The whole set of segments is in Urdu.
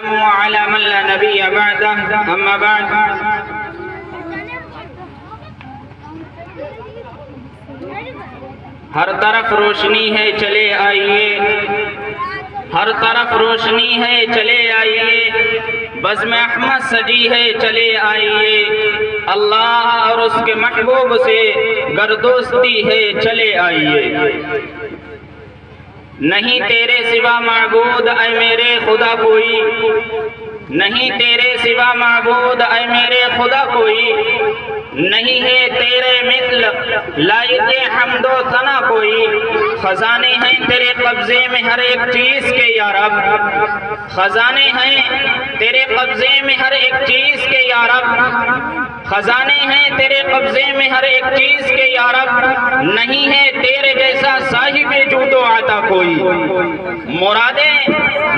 وعلى من لا نبي بعده اما بعد ہر طرف روشنی ہے چلے آئیے، ہر طرف روشنی ہے چلے آئیے، بزم احمد سجی ہے چلے آئیے، اللہ اور اس کے محبوب سے گردوستی ہے چلے آئیے۔ نہیں تیرے سوا معبود اے میرے خدا کوئی، نہیں تیرے سوا معبود اے میرے خدا کوئی، نہیں ہے تیرے مثل لائق حمد و ثنا کوئی، خزانے ہیں تیرے قبضے میں ہر ایک چیز کے یا رب، خزانے ہیں تیرے قبضے میں ہر ایک چیز کے یا رب، خزانے ہیں تیرے قبضے میں ہر ایک چیز کے یا رب، نہیں ہے تیرے جیسا صاحب جود و عطا کوئی، مرادیں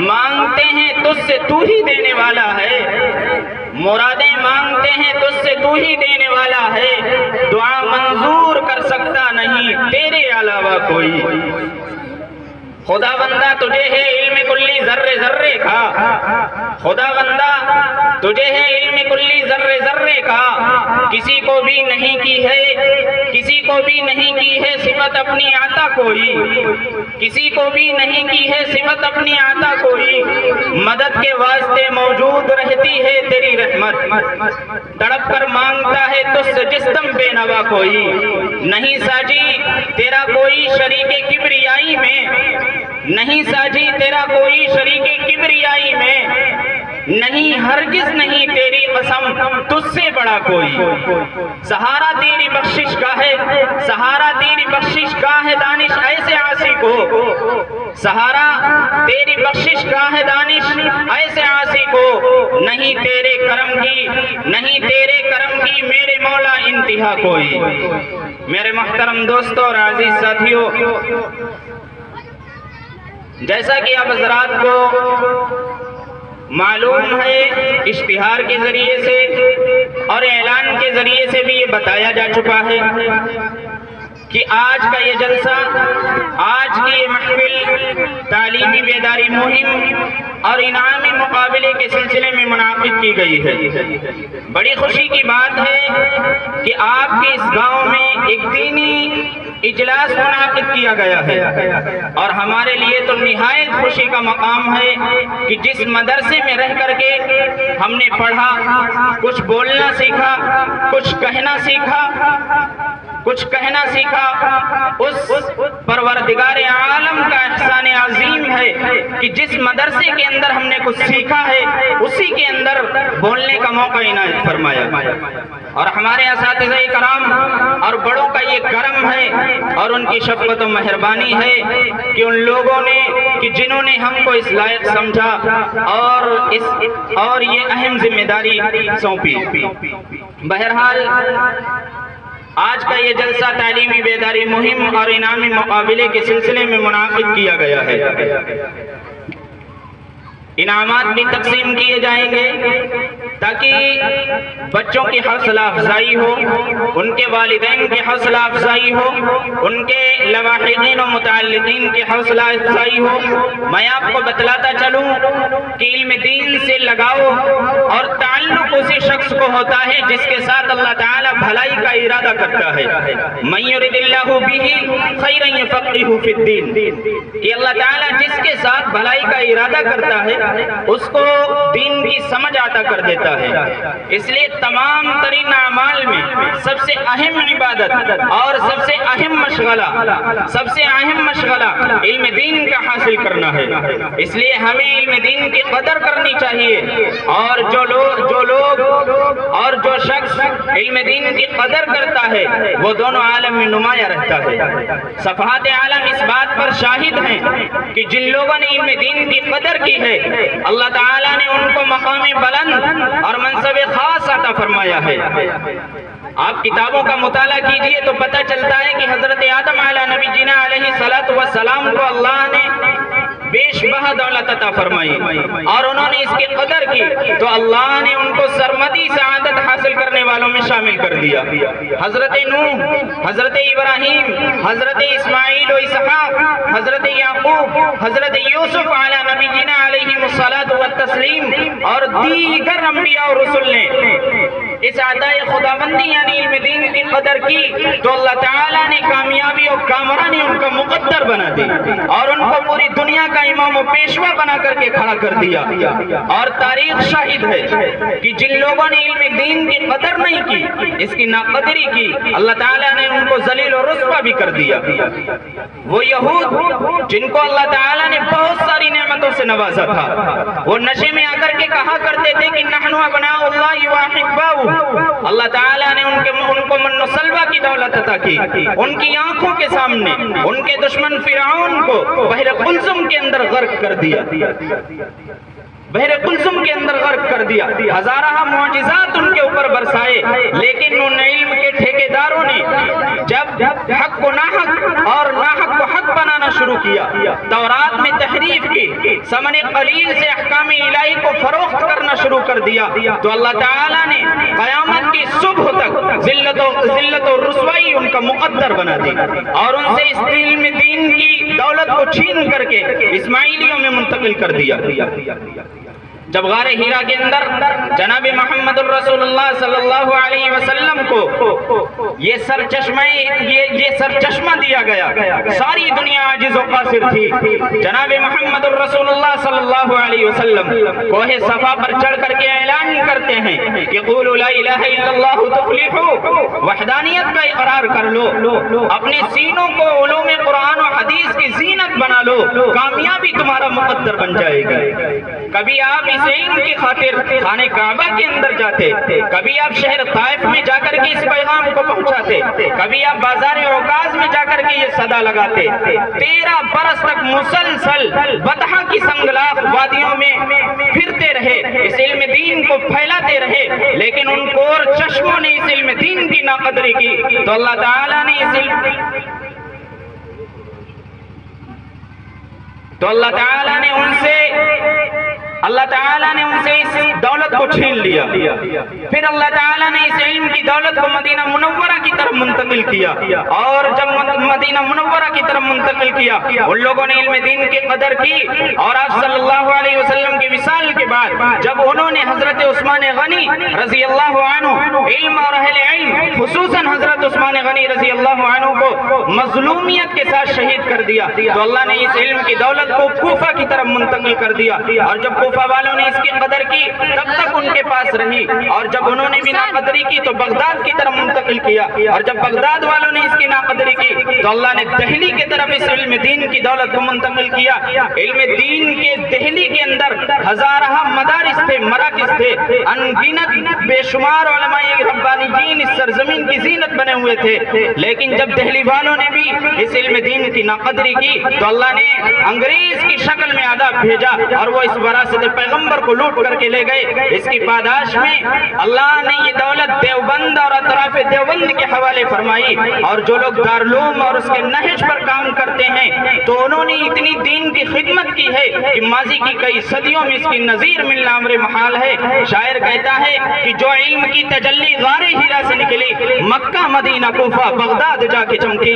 مانگتے ہیں تجھ سے تو ہی دینے والا ہے، مرادیں مانگتے ہیں تجھ سے تو ہی دینے والا ہے، دعا منظور کر سکتا نہیں تیرے علاوہ کوئی۔ خدا بندہ تجھے ہے علم کلی ذرے ذرے کا، خدا بندہ تجھے ہے علم کلی ذرے ذرے کا، کسی کو بھی نہیں کی ہے، کسی کو بھی نہیں کی ہے صفت اپنی عطا کوئی، کسی کو بھی نہیں کی ہے صفت اپنی عطا کوئی، مدد کے واسطے موجود رہتی ہے تیری رحمت، تڑپ کر مانگتا ہے تجھ سے جس دم بے نوا کوئی، نہیں ساجی تیرا کوئی شریک کبریائی میں، نہیں ساجی تیرا کوئی شریک کبریائی میں، نہیں ہرگز نہیں تیری قسم تجھ سے بڑا کوئی، سہارا تیری بخشش کا ہے، سہارا تیری بخشش کا ہے دانش ایسے عاصی کو، سہارا تیری بخشش کا ہے دانش ایسے عاصی کو، نہیں تیرے کرم کی، نہیں تیرے کرم کی میرے مولا انتہا کوئی۔ میرے محترم دوستوں اور عزیز ساتھیوں، جیسا کہ آپ حضرات کو معلوم ہے، اشتہار کے ذریعے سے اور اعلان کے ذریعے سے بھی یہ بتایا جا چکا ہے کہ آج کا یہ جلسہ، آج کی یہ محفل تعلیمی بیداری مہم اور انعامی مقابلے کے سلسلے میں منعقد کی گئی ہے۔ بڑی خوشی کی بات ہے کہ آپ کے اس گاؤں میں ایک دینی اجلاس منعقد کیا گیا ہے، اور ہمارے لیے تو نہایت خوشی کا مقام ہے کہ جس مدرسے میں رہ کر کے ہم نے پڑھا، کچھ بولنا سیکھا، کچھ کہنا سیکھا، کچھ کہنا سیکھا، اس پروردگار عالم کا احسان عظیم ہے کہ جس مدرسے کے اندر ہم نے کچھ سیکھا ہے اسی کے اندر بولنے کا موقع عنایت فرمایا، اور ہمارے اساتذہ کرام اور بڑوں کا یہ کرم ہے اور ان کی شفقت و مہربانی ہے کہ ان لوگوں نے، کہ جنہوں نے ہم کو اس لائق سمجھا اور یہ اہم ذمہ داری سونپی۔ بہرحال آج کا یہ جلسہ تعلیمی بیداری مہم اور انعامی مقابلے کے سلسلے میں منعقد کیا گیا ہے۔ انعامات بھی تقسیم کیے جائیں گے تاکہ بچوں کی حوصلہ افزائی ہو، ان کے والدین کی حوصلہ افزائی ہو، ان کے لواحقین و متعلقین کی حوصلہ افزائی ہو۔ میں آپ کو بتلاتا چلوں کہ علم دین سے لگاؤ اور تعلق اسی شخص کو ہوتا ہے جس کے ساتھ اللہ تعالیٰ بھلائی کا ارادہ کرتا ہے۔ من یرد اللہ بہ خیرا یفقہہ فی الدین، کہ اللہ تعالیٰ جس کے ساتھ بھلائی کا ارادہ کرتا ہے اس کو دین کی سمجھ عطا کر دیتا ہے۔ اس لیے تمام ترین اعمال میں سب سے اہم عبادت اور سب سے اہم مشغلہ علم دین کا حاصل کرنا ہے۔ اس لیے ہمیں علم دین کی قدر کرنی چاہیے، اور جو لوگ اور جو شخص علم دین کی قدر کرتا ہے وہ دونوں عالم میں نمایاں رہتا ہے۔ صفحات عالم اس بات پر شاہد ہیں کہ جن لوگوں نے علم دین کی قدر کی ہے اللہ تعالیٰ نے ان کو مقام بلند اور منصب خاص عطا فرمایا ہے۔ آپ کتابوں کا مطالعہ کیجئے تو پتہ چلتا ہے کہ حضرت آدم علیہ نبی جینا علیہ السلام کو اللہ نے بیش بہا دولت عطا فرمائی اور انہوں نے اس کی قدر کی تو اللہ نے ان کو سرمدی سعادت حاصل کرنے والوں میں شامل کر دیا۔ حضرت نوح، حضرت ابراہیم، حضرت اسماعیل و اسحاق، حضرت یعقوب، حضرت یوسف علیہ نبی جینا علیہ السلام اور دیگر انبیاء اور رسول نے اس عطائے خداوندی یعنی علم دین کی قدر کی تو اللہ تعالیٰ نے کامیابی اور کامرانی ان کا مقدر بنا دی اور ان کو پوری دنیا کا امام و پیشوا بنا کر کے کھڑا کر دیا۔ اور تاریخ شاہد ہے کہ جن لوگوں نے علم دین کی قدر نہیں کی، اس کی ناقدری کی، اللہ تعالیٰ نے ان کو ذلیل و رسوا بھی کر دیا۔ وہ یہود جن کو اللہ تعالیٰ نے بہت ساری نعمتوں سے نوازا تھا، وہ نشے میں آ کر کے کہا کرتے تھے کہ نحن ابناء اللہ و احباؤہ، اللہ تعالیٰ نے ان کو من و سلوہ کی دولت عطا کی، ان کی آنکھوں کے سامنے ان کے دشمن فرعون کو بحر قلزم کے اندر غرق کر دیا، بحر قلزم کے اندر غرق کر دیا، ہزارہ معجزات ان کے اوپر برسائے، لیکن ان علم کے ٹھیکیداروں نے جب حق کو ناحق اور ناحق کو حق بنانا شروع کیا، تورات میں تحریف کی، ثمن قلیل سے احکام الہی کو فروخت کرنا شروع کر دیا تو اللہ تعالیٰ نے قیامت کی صبح تک ذلت و رسوائی ان کا مقدر بنا دی اور ان سے اس علم دین کی دولت کو چھین کر کے اسماعیلیوں میں منتقل کر دیا۔ جب غار ہیرا کے اندر جناب محمد الرسول اللہ صلی اللہ علیہ وسلم کو یہ سرچشمہ دیا گیا، ساری دنیا عاجز و قاصر تھی، جناب محمد الرسول اللہ صلی اللہ علیہ وسلم کوہ صفا پر چڑھ کر کے اعلان کرتے ہیں کہ قولوا لا الہ الا اللہ تفلحوا، وحدانیت کا اقرار کر لو، اپنے سینوں کو علوم قرآن و حدیث کی زینت بنا لو، کامیابی تمہارا مقدر بن جائے گی۔ کبھی آپ اس علم کی خاطر خانہ کعبہ کے اندر جاتے، کبھی آپ شہر طائف میں جا کر کے اس پیغام کو پہنچاتے، کبھی آپ بازار عکاظ میں جا کر کے یہ صدا لگاتے، 13 برس تک مسلسل بطحہ کی سنگلاخ وادیوں میں پھرتے رہے، اس علم دین کو پھیلاتے رہے، لیکن ان کور چشموں نے اس علم دین کی ناقدری کی تو اللہ تعالیٰ نے اللہ تعالیٰ نے ان سے اس دولت کو چھین لیا، پھر اللہ تعالیٰ نے اس علم کی دولت کو مدینہ منورہ کی طرف منتقل کیا اور جب مدینہ منورہ کی طرف منتقل کیا ان لوگوں نے علم دین کی قدر کی اور آپ صلی اللہ علیہ وسلم کے وصال کے بعد جب انہوں نے حضرت عثمان غنی رضی اللہ عنہ علم اور اہل علم خصوصاً حضرت عثمان غنی رضی اللہ عنہ کو مظلومیت کے ساتھ شہید کر دیا تو اللہ نے اس علم کی دولت کو کوفہ کی طرف منتقل کر دیا اور جب کوفہ والوں نے اس کی قدر کی تب تک ان کے پاس رہی اور جب انہوں نے بھی ناقدری کی تو بغداد کی طرف منتقل کیا اور جب بغداد والوں نے اس کی ناقدری کی تو اللہ نے دہلی کی طرف اس علم دین کی دولت کو منتقل کیا۔ علم دین کے دہلی کے اندر ہزارہ مدارس تھے، مراکز تھے، انگنت بے شمار علماء ربانیین اس سرزمین کی زینت بنے ہوئے تھے، لیکن جب دہلی والوں نے بھی اس علم دین کی ناقدری کی تو اللہ نے انگریز کی شکل میں عذاب بھیجا اور وہ اس وراثت پیغمبر کو لوٹ کر کے لے گئے۔ اس کی پاداش میں اللہ نے یہ دولت دیوبند اور اطراف دیوبند کے حوالے فرمائی اور جو لوگ دارالعلوم اور اس کے نہج پر کام کرتے ہیں تو انہوں نے اتنی دین کی خدمت کی ہے کہ ماضی کی کئی صدیوں میں اس کی نظیر ملنا امر محال ہے۔ شاعر کہتا ہے کہ جو علم کی تجلی غار ہیرا سے نکلی مکہ مدینہ کوفہ بغداد جا کے چمکی،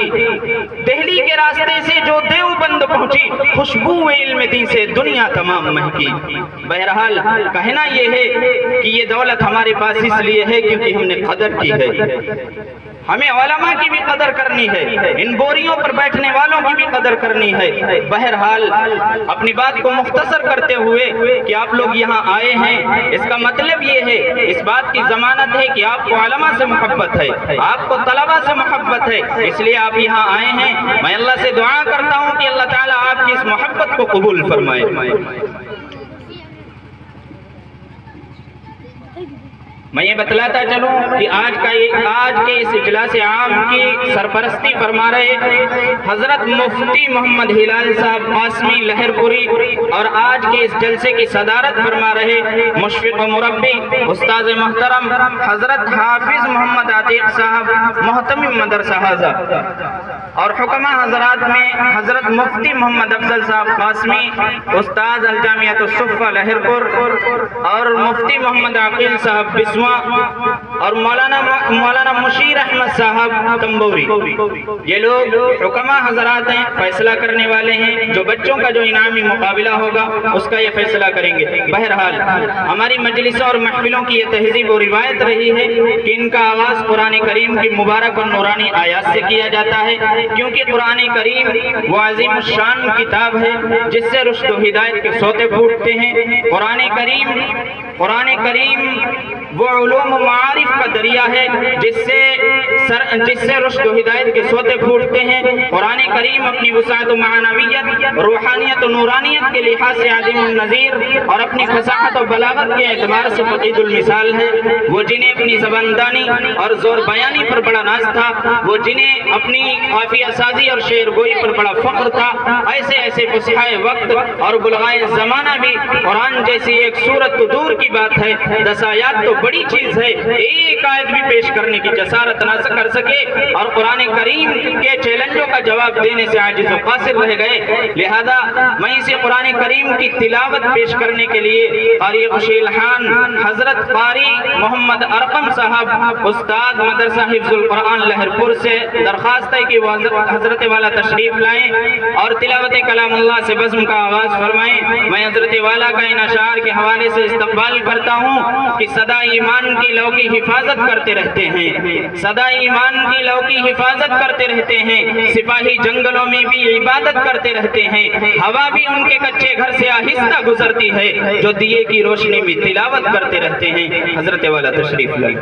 دہلی کے راستے سے جو دیوبند پہنچی خوشبو علم دین سے دنیا تمام مہکی۔ بہرحال کہنا یہ ہے کہ یہ دولت ہمارے پاس اس لیے ہے کیونکہ ہم نے قدر کی ہے، ہمیں علماء کی بھی قدر کرنی ہے، ان بوریوں پر بیٹھنے والوں کی بھی قدر کرنی ہے۔ بہرحال اپنی بات کو مختصر کرتے ہوئے کہ آپ لوگ یہاں آئے ہیں اس کا مطلب یہ ہے، اس بات کی ضمانت ہے کہ آپ کو علماء سے محبت ہے، آپ کو طلباء سے محبت ہے، اس لیے آپ یہاں آئے ہیں۔ میں اللہ سے دعا کرتا ہوں کہ اللہ تعالیٰ آپ کی اس محبت کو قبول فرمائے۔ میں یہ بتلاتا چلوں کہ آج کے اس اجلاس عام کی سرپرستی فرما رہے حضرت مفتی محمد ہلال صاحب قاسمی لہر پوری، اور آج کے اس جلسے کی صدارت فرما رہے مشفق و مربی استاد محترم حضرت حافظ محمد عتیق صاحب محتمم مدرسہ حاضہ، اور حکمہ حضرات میں حضرت مفتی محمد افضل صاحب قاسمی استاد الجامعۃ الصفہ لہر پور، اور مفتی محمد عقیل صاحب بسواں، اور مولانا مشیر احمد صاحب تمبوری۔ یہ لوگ حکمہ حضرات ہیں، فیصلہ کرنے والے ہیں، جو بچوں کا جو انعامی مقابلہ ہوگا اس کا یہ فیصلہ کریں گے۔ بہرحال ہماری مجلسوں اور محفلوں کی یہ تہذیب و روایت رہی ہے کہ ان کا آغاز قرآن کریم کی مبارک اور نورانی آیات سے کیا جاتا ہے، کیونکہ قرآن کریم وہ عظیم الشان کتاب ہے جس سے رشد و ہدایت کے سوتے پھوٹتے ہیں۔ قرآن کریم وہ علوم و معارف کا دریا ہے جس سے رشد و ہدایت کے سوتے پھوٹتے ہیں۔ قرآن کریم اپنی وسعت و معنویت، روحانیت و نورانیت کے لحاظ سے عظیم النظیر اور اپنی فصاحت و بلاغت کے اعتبار سے فقید المثال ہے۔ وہ جنہیں اپنی زباندانی اور زور بیانی پر بڑا ناز تھا، وہ جنہیں اپنی قافیہ سازی اور شعر گوئی پر بڑا فخر تھا، ایسے فصحائے وقت اور بلغائے زمانہ بھی قرآن جیسی ایک سورت تو دور کی بات ہے، 10 آیات تو بڑی چیز ہے، ایک آیت بھی پیش کرنے کی جسارت نہ کر سکے اور قرآن کریم کے چیلنجوں کا جواب دینے سے عاجز و قاصر رہ گئے۔ لہذا میں اسے قرآن کریم کی تلاوت پیش کرنے کے لیے قاری خوشی الحان حضرت قاری محمد ارقم صاحب استاد مدرسہ حفظ القرآن لہر پور سے درخواست ہے کہ وہ حضرت والا تشریف لائیں اور تلاوت کلام اللہ سے بزم کا آغاز فرمائیں۔ میں حضرت والا کا ان اشعار کے حوالے سے استقبال کرتا ہوں کہ صدا ایمان کی لو کی حفاظت کرتے رہتے ہیں، صدا ایمان کی لو کی حفاظت کرتے رہتے ہیں، سپاہی جنگلوں میں بھی عبادت کرتے رہتے ہیں، ہوا بھی ان کے کچے گھر سے آہستہ گزرتی ہے، جو دیے کی روشنی میں تلاوت کرتے رہتے ہیں۔ حضرت والا تشریف لائیں۔